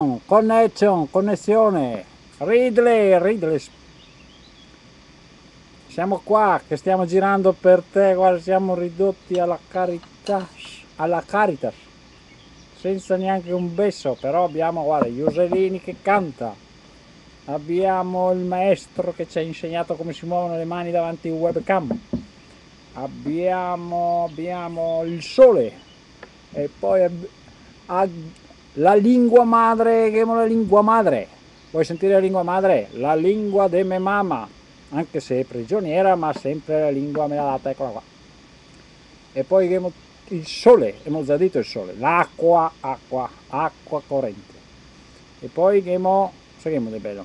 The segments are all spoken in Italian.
Connessione, Ridley, siamo qua che stiamo girando per te, guarda, siamo ridotti alla Caritas, senza neanche un beso, però abbiamo, guarda, Juscelini che canta, abbiamo il maestro che ci ha insegnato come si muovono le mani davanti al webcam, abbiamo il sole, e poi la lingua madre, che è la lingua madre. Vuoi sentire la lingua madre? La lingua de me mamma, anche se è prigioniera, ma sempre la lingua me l'ha data, eccola qua. E poi abbiamo il sole, abbiamo già detto il sole, l'acqua, acqua corrente. E poi abbiamo, seguiamo di bello.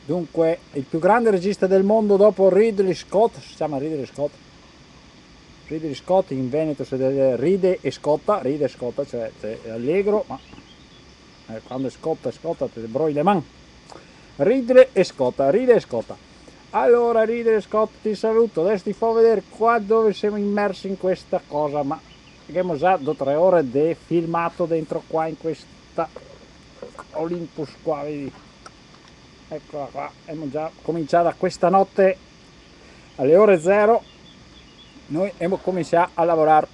Dunque, il più grande regista del mondo dopo Ridley Scott, si chiama Ridley Scott, in Veneto si ride e scotta, cioè è allegro, ma quando scotta te broi le mani. Ride e scotta. Allora Ridley Scott, ti saluto, adesso ti fa vedere qua dove siamo immersi in questa cosa, ma abbiamo già 2 o 3 ore di filmato dentro qua in questa Olympus qua, vedi? Eccola qua, abbiamo già cominciato da questa notte alle ore 0. Noi abbiamo cominciato a lavorare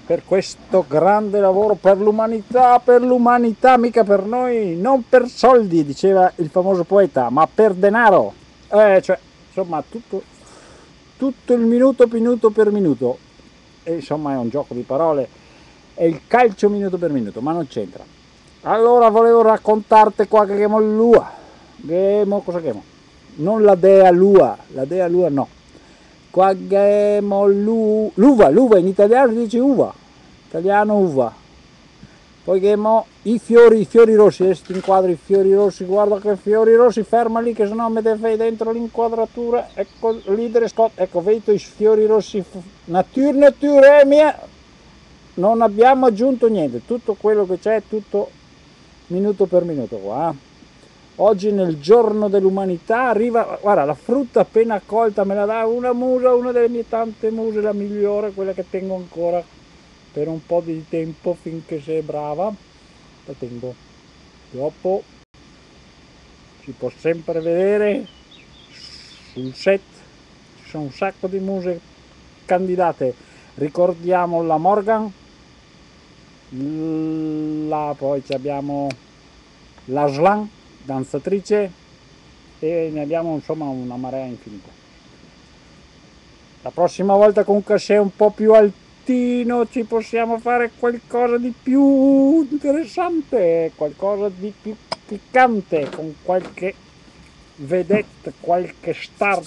per questo grande lavoro per l'umanità, mica per noi, non per soldi, diceva il famoso poeta, ma per denaro. Cioè, insomma, tutto il minuto per minuto. E insomma è un gioco di parole, è il calcio minuto per minuto, ma non c'entra. Allora volevo raccontarti qua che abbiamo l'UA. Cosa abbiamo? Non la dea lua no. Qua abbiamo l'uva, in italiano si dice uva, italiano uva. Poi abbiamo i fiori rossi, adesso ti inquadro i fiori rossi, guarda che fiori rossi, ferma lì che sennò mi fai dentro l'inquadratura, ecco leader Scott, ecco vedo i fiori rossi, nature mia, non abbiamo aggiunto niente, tutto quello che c'è, tutto minuto per minuto qua. Oggi nel giorno dell'umanità arriva, guarda, la frutta appena colta me la dà una musa, una delle mie tante muse, la migliore, quella che tengo ancora per un po' di tempo finché sei brava, la tengo. Dopo si può sempre vedere sul set, ci sono un sacco di muse candidate. Ricordiamo la Morgan, poi abbiamo la Slan, danzatrice, e ne abbiamo insomma una marea infinita. La prossima volta con un cachet un po' più altino ci possiamo fare qualcosa di più interessante, qualcosa di più piccante, con qualche vedette, qualche star.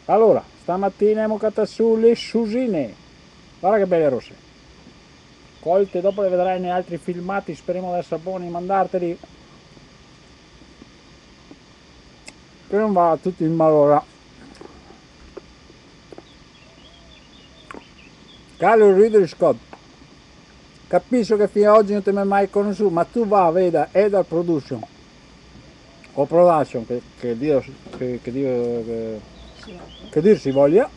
Allora, stamattina abbiamo cattato su le susine, guarda che belle rosse, colte, dopo le vedrai nei altri filmati, speriamo da Saponi mandarteli, che non va tutto in malora. Caro Ridley Scott, capisco che fino ad oggi non ti mi hai mai conosciuto, ma tu va, veda, è dal production o production, che Dio, che dir si voglia,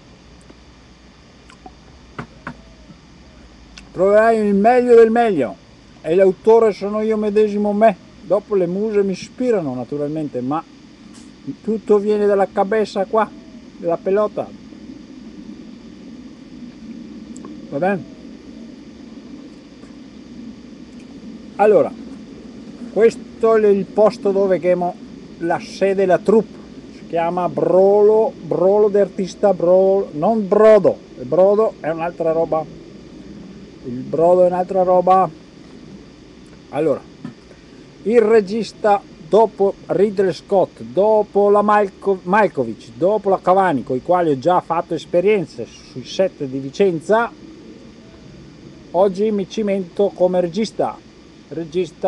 troverai il meglio del meglio, e l'autore sono io medesimo me. Dopo le muse mi ispirano naturalmente, ma tutto viene dalla cabeza qua, della pelota, va bene? Allora, questo è il posto dove abbiamo la sede della troupe, si chiama Brolo d'artista, non Brodo, il Brodo è un'altra roba, Allora, il regista dopo Ridley Scott, dopo la Malkovich, dopo la Cavani, con i quali ho già fatto esperienze sui set di Vicenza, oggi mi cimento come regista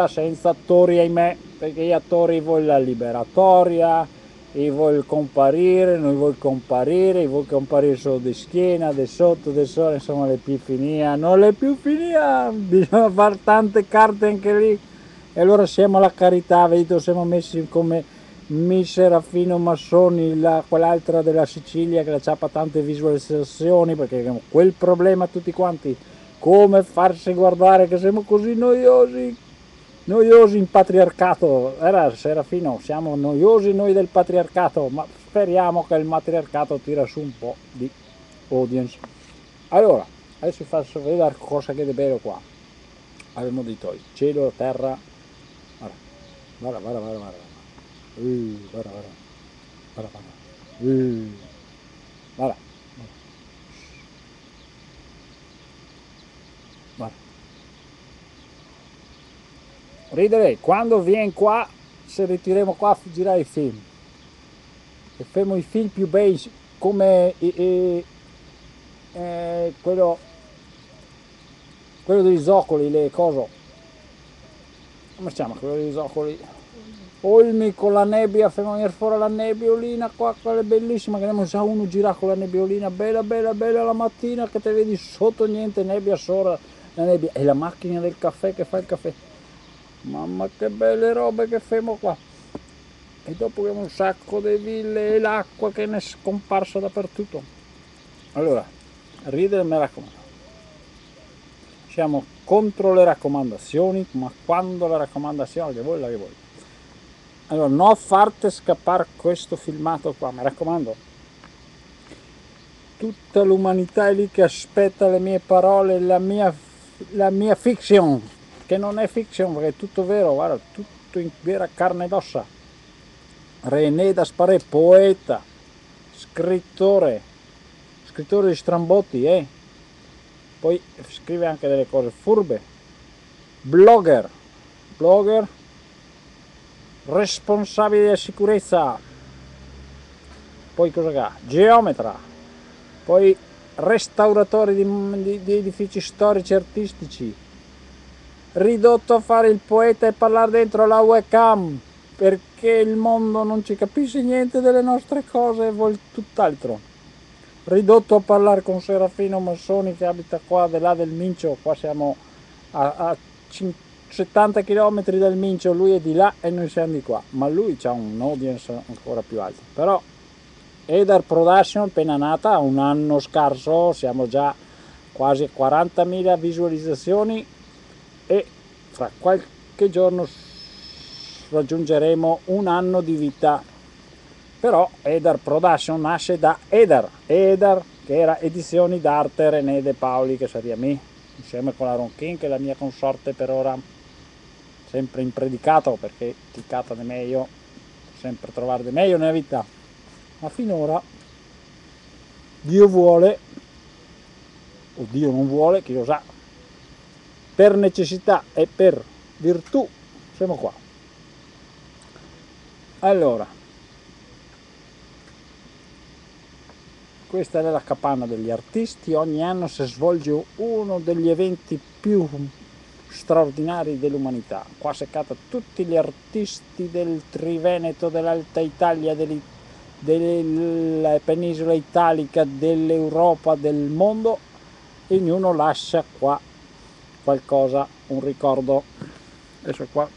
senza attori, ahimè, perché gli attori vogliono la liberatoria, e vogliono comparire, non vogliono comparire, vogliono comparire solo di schiena, di sotto, di sopra, insomma non le più finia, bisogna fare tante carte anche lì, e allora siamo alla carità, vedete, siamo messi come Serafino Massoni, quell'altra della Sicilia che la ciappa tante visualizzazioni, perché abbiamo quel problema tutti quanti, come farsi guardare che siamo così noiosi, noiosi in patriarcato. Era Serafino, siamo noiosi noi del patriarcato, ma speriamo che il matriarcato tira su un po' di audience. Allora, adesso vi faccio vedere cosa che è bello qua. Abbiamo detto cielo, terra, guarda, guarda, guarda, guarda, guarda, guarda, guarda, guarda, guarda, guarda, guarda. Ridere, quando vieni qua, se ritireremo qua a girare i film. E faremo i film più bei come quello degli zoccoli, le cose. Come si chiama quello degli zoccoli? Olmi con la nebbia, facciamo venire fuori la nebbiolina qua, quella è bellissima, che andiamo già uno gira con la nebbiolina, bella bella bella la mattina che te vedi sotto niente, nebbia sopra la nebbia, e la macchina del caffè che fa il caffè. Mamma che belle robe che facciamo qua. E dopo abbiamo un sacco di ville e l'acqua che ne è scomparsa dappertutto. Allora, ridere mi raccomando. Siamo contro le raccomandazioni, ma quando la raccomandazione che vuoi la che vuoi. Allora, non fate scappare questo filmato qua, mi raccomando. Tutta l'umanità è lì che aspetta le mie parole, la mia fiction, che non è fiction perché è tutto vero, guarda, tutto in vera carne ed ossa. René Dasparé, poeta, scrittore di strambotti, poi scrive anche delle cose furbe, blogger, responsabile della sicurezza, poi cosa ha? Geometra, poi restauratore di edifici storici e artistici, ridotto a fare il poeta e parlare dentro la webcam perché il mondo non ci capisce niente delle nostre cose e vuol tutt'altro, ridotto a parlare con Serafino Massoni che abita qua di là del Mincio, qua siamo a 70 km dal Mincio, lui è di là e noi siamo di qua, ma lui ha un audience ancora più alto. Però Edar Production appena nata, un anno scarso, siamo già quasi a 40.000 visualizzazioni e fra qualche giorno raggiungeremo un anno di vita. Però Edar Production nasce da Edar che era Edizioni d'Arte René De Paoli, che sarebbe me, insieme con la Ronkin che è la mia consorte per ora, sempre in predicato perché cliccata di meglio, sempre trovare di meglio nella vita, ma finora Dio vuole o Dio non vuole, chi lo sa, per necessità e per virtù siamo qua. Allora, questa è la capanna degli artisti, ogni anno si svolge uno degli eventi più straordinari dell'umanità. Qua si cata tutti gli artisti del Triveneto, dell'Alta Italia, della penisola italica, dell'Europa, del mondo, e ognuno lascia qua qualcosa, un ricordo. Adesso qua,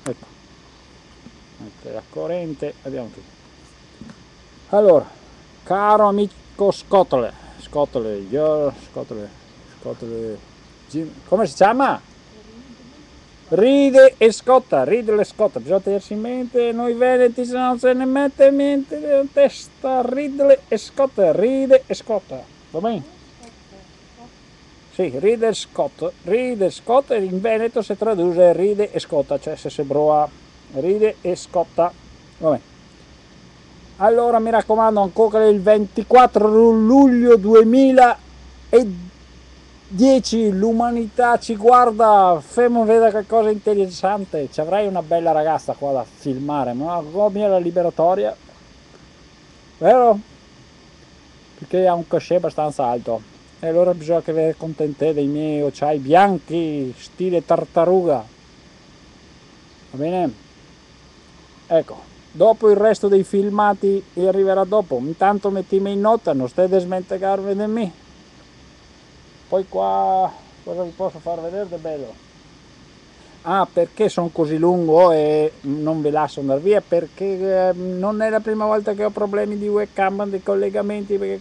ecco, anche la corrente, abbiamo tutto. Allora, caro amico Scotole, come si chiama? Ride e scotta, bisogna tenersi in mente, noi veneti se non se ne mette in mente nella testa, ride e scotta, va bene? Sì, ride e scotta, in Veneto si traduce ride e scotta, cioè se broa, ride e scotta, va bene. Allora mi raccomando, ancora il 24 luglio 2010 l'umanità ci guarda, facciamo vedere qualcosa di interessante, ci avrai una bella ragazza qua da filmare, ma come la liberatoria, vero? Perché ha un cachet abbastanza alto e allora bisogna che vi contente dei miei occhiali bianchi stile tartaruga, va bene? Ecco. Dopo il resto dei filmati arriverà dopo, intanto mettimi in nota, non stai a smentegarvi di me. Poi qua cosa vi posso far vedere di bello? Ah, perché sono così lungo e non vi lascio andare via? Perché non è la prima volta che ho problemi di webcam, di collegamenti, perché